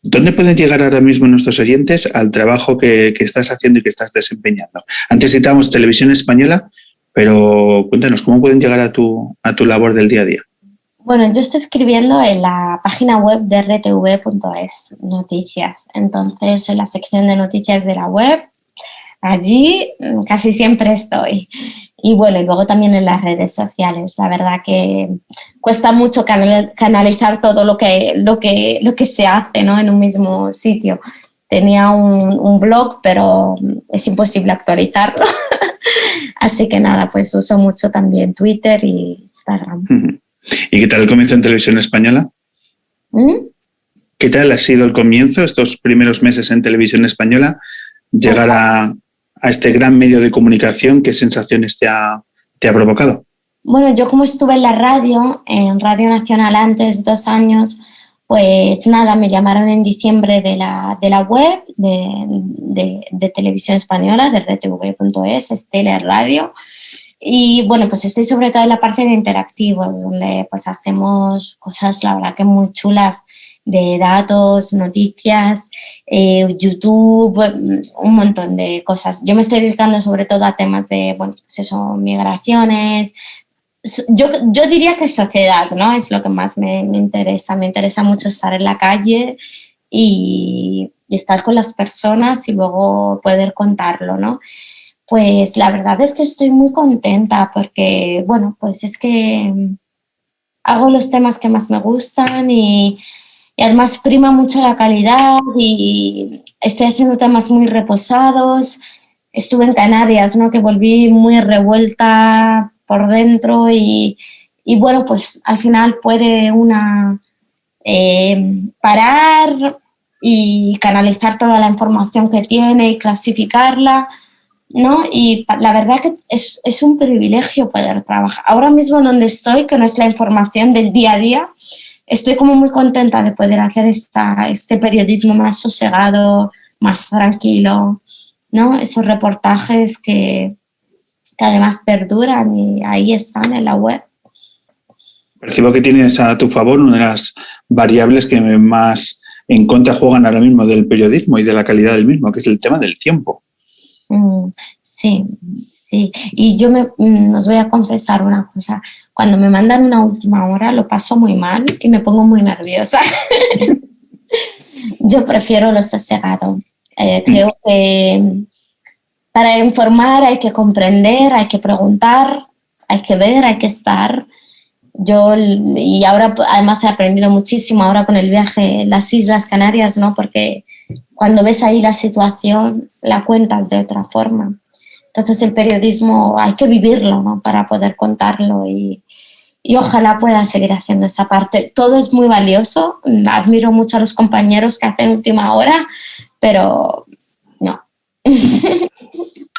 ¿Dónde pueden llegar ahora mismo nuestros oyentes al trabajo que estás haciendo y que estás desempeñando? Antes citábamos Televisión Española, pero cuéntanos, ¿cómo pueden llegar a tu labor del día a día? Bueno, yo estoy escribiendo en la página web de rtv.es, noticias. Entonces, en la sección de noticias de la web, allí casi siempre estoy. Y bueno, y luego también en las redes sociales. La verdad que cuesta mucho canalizar todo lo que se hace, ¿no?, en un mismo sitio. Tenía un blog, pero es imposible actualizarlo. Así que nada, pues uso mucho también Twitter y Instagram. ¿Y qué tal el comienzo en Televisión Española? ¿Qué tal ha sido el comienzo, estos primeros meses en Televisión Española? Llegar a este gran medio de comunicación, ¿qué sensaciones te ha provocado? Bueno, yo como estuve en Radio Nacional antes, 2 años, pues nada, me llamaron en diciembre de la web de Televisión Española, de rtv.es, Estela Radio, Y bueno, pues estoy sobre todo en la parte de interactivos, donde pues hacemos cosas, la verdad que muy chulas, de datos, noticias, YouTube, un montón de cosas. Yo me estoy dedicando sobre todo a temas de, bueno, pues eso, migraciones. Yo diría que sociedad, ¿no? Es lo que más me interesa. Me interesa mucho estar en la calle y estar con las personas y luego poder contarlo, ¿no? Pues la verdad es que estoy muy contenta porque, bueno, pues es que hago los temas que más me gustan y además prima mucho la calidad y estoy haciendo temas muy reposados. Estuve en Canarias, ¿no? Que volví muy revuelta por dentro y bueno, pues al final puede una parar y canalizar toda la información que tiene y clasificarla, ¿no? Y la verdad que es un privilegio poder trabajar. Ahora mismo donde estoy, que no es la información del día a día, estoy como muy contenta de poder hacer este periodismo más sosegado, más tranquilo, ¿no? Esos reportajes que además perduran y ahí están en la web. Percibo que tienes a tu favor una de las variables que más en contra juegan ahora mismo del periodismo y de la calidad del mismo, que es el tema del tiempo. Sí. Y yo os voy a confesar una cosa. Cuando me mandan una última hora lo paso muy mal y me pongo muy nerviosa. Yo prefiero lo sosegado. Creo que para informar hay que comprender, hay que preguntar, hay que ver, hay que estar. Y ahora además he aprendido muchísimo ahora con el viaje a las Islas Canarias, ¿no? Porque cuando ves ahí la situación, la cuentas de otra forma. Entonces el periodismo hay que vivirlo, ¿no? Para poder contarlo y ojalá pueda seguir haciendo esa parte. Todo es muy valioso, admiro mucho a los compañeros que hacen última hora, pero no.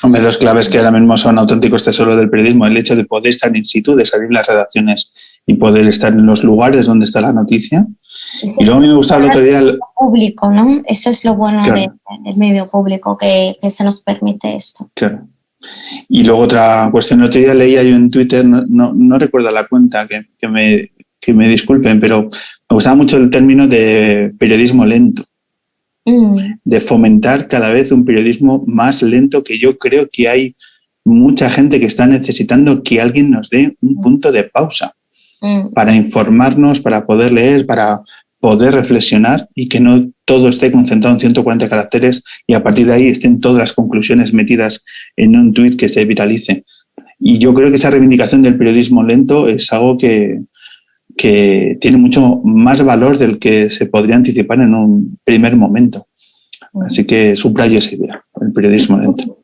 Hombre, dos claves que ahora mismo son auténticos tesoros del periodismo, el hecho de poder estar in situ, de salir las redacciones y poder estar en los lugares donde está la noticia. Y luego a mí me gustaba el otro día... Público, ¿no? Eso es lo bueno, claro, del medio público, que se nos permite esto. Claro. Y luego otra cuestión, el otro día leía yo en Twitter, no recuerdo la cuenta, que me disculpen, pero me gustaba mucho el término de periodismo lento. De fomentar cada vez un periodismo más lento, que yo creo que hay mucha gente que está necesitando que alguien nos dé un punto de pausa para informarnos, para poder leer, para poder reflexionar y que no todo esté concentrado en 140 caracteres y a partir de ahí estén todas las conclusiones metidas en un tuit que se viralice. Y yo creo que esa reivindicación del periodismo lento es algo que tiene mucho más valor del que se podría anticipar en un primer momento. Así que subrayo esa idea, el periodismo lento.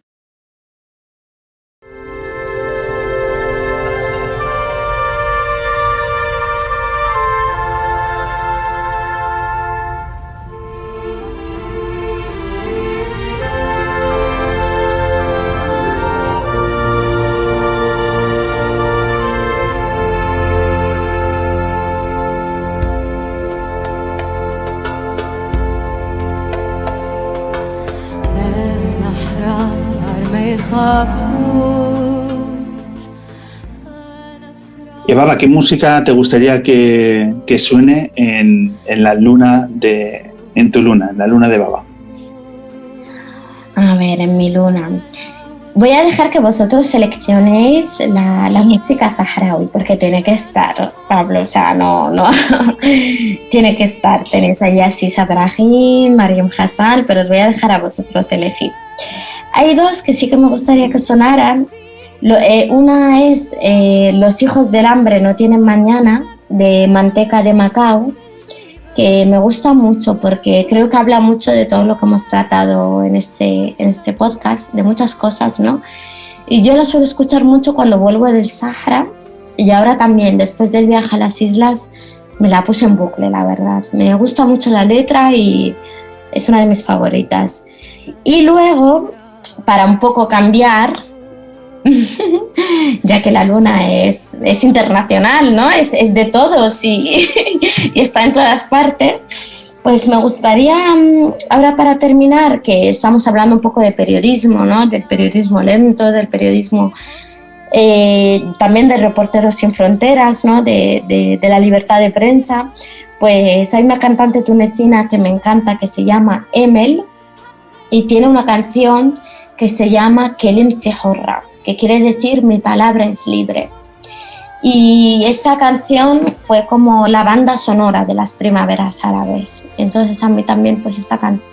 Y Baba, ¿qué música te gustaría que suene en la luna en tu luna, en la luna de Baba? A ver, en mi luna. Voy a dejar que vosotros seleccionéis la música saharaui, porque tiene que estar, Pablo, o sea, no tiene que estar. Tenéis ahí a Sisa Brahim, Mariam Hassan, pero os voy a dejar a vosotros elegir. Hay dos que sí que me gustaría que sonaran. Una es Los hijos del hambre no tienen mañana, de Manteca de Macao, que me gusta mucho porque creo que habla mucho de todo lo que hemos tratado en este podcast, de muchas cosas, ¿no? Y yo la suelo escuchar mucho cuando vuelvo del Sahara y ahora también, después del viaje a las islas, me la puse en bucle, la verdad. Me gusta mucho la letra y es una de mis favoritas. Y luego, para un poco cambiar, ya que la luna es internacional, ¿no? Es de todos y está en todas partes, pues me gustaría, ahora para terminar, que estamos hablando un poco de periodismo, ¿no? Del periodismo lento, del periodismo también de Reporteros Sin Fronteras, ¿no? de la libertad de prensa. Pues hay una cantante tunecina que me encanta que se llama Emel y tiene una canción que se llama Kelim Chehorra, que quiere decir mi palabra es libre. Y esa canción fue como la banda sonora de las primaveras árabes. Entonces a mí también pues esa canción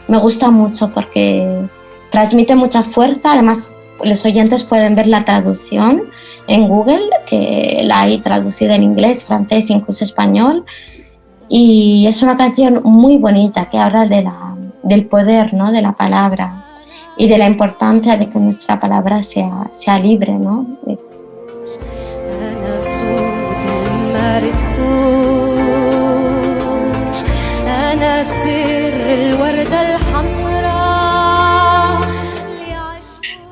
me gusta mucho porque transmite mucha fuerza. Además los oyentes pueden ver la traducción en Google, que la hay traducida en inglés, francés, incluso español. Y es una canción muy bonita que habla del poder, ¿no? De la palabra y de la importancia de que nuestra palabra sea libre, ¿no?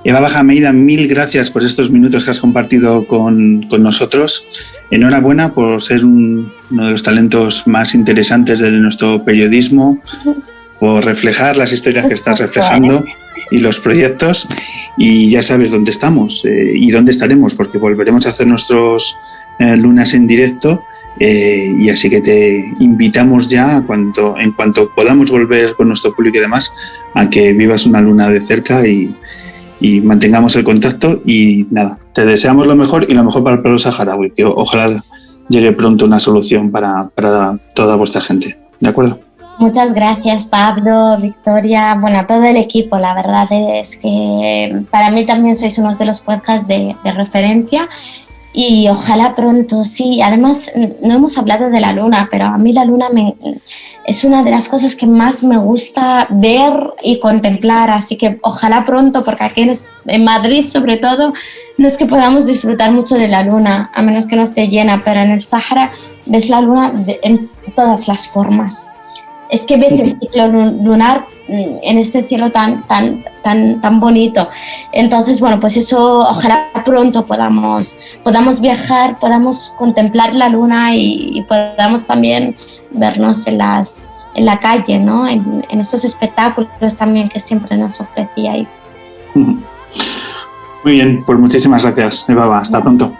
Eva Bajameida, mil gracias por estos minutos que has compartido con nosotros. Enhorabuena por ser uno de los talentos más interesantes de nuestro periodismo, por reflejar las historias que estás reflejando y los proyectos. Y ya sabes dónde estamos y dónde estaremos, porque volveremos a hacer nuestros lunas en directo. Y así que te invitamos ya, en cuanto podamos volver con nuestro público y demás, a que vivas una luna de cerca y mantengamos el contacto. Y nada, te deseamos lo mejor y lo mejor para el pueblo saharaui, que ojalá llegue pronto una solución para toda vuestra gente. ¿De acuerdo? Muchas gracias, Pablo, Victoria, bueno, todo el equipo. La verdad es que para mí también sois unos de los podcasts de referencia y ojalá pronto, sí. Además, no hemos hablado de la luna, pero a mí la luna es una de las cosas que más me gusta ver y contemplar, así que ojalá pronto, porque aquí en Madrid sobre todo no es que podamos disfrutar mucho de la luna, a menos que no esté llena, pero en el Sáhara ves la luna en todas las formas. Es que ves el ciclo lunar en este cielo tan bonito. Entonces, bueno, pues eso, ojalá pronto podamos viajar, podamos contemplar la luna y podamos también vernos en la calle, ¿no? En estos espectáculos también que siempre nos ofrecíais. Muy bien, pues muchísimas gracias, Eva. Hasta pronto.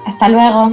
Hasta luego.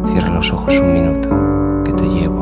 Cierra los ojos un minuto, que te llevo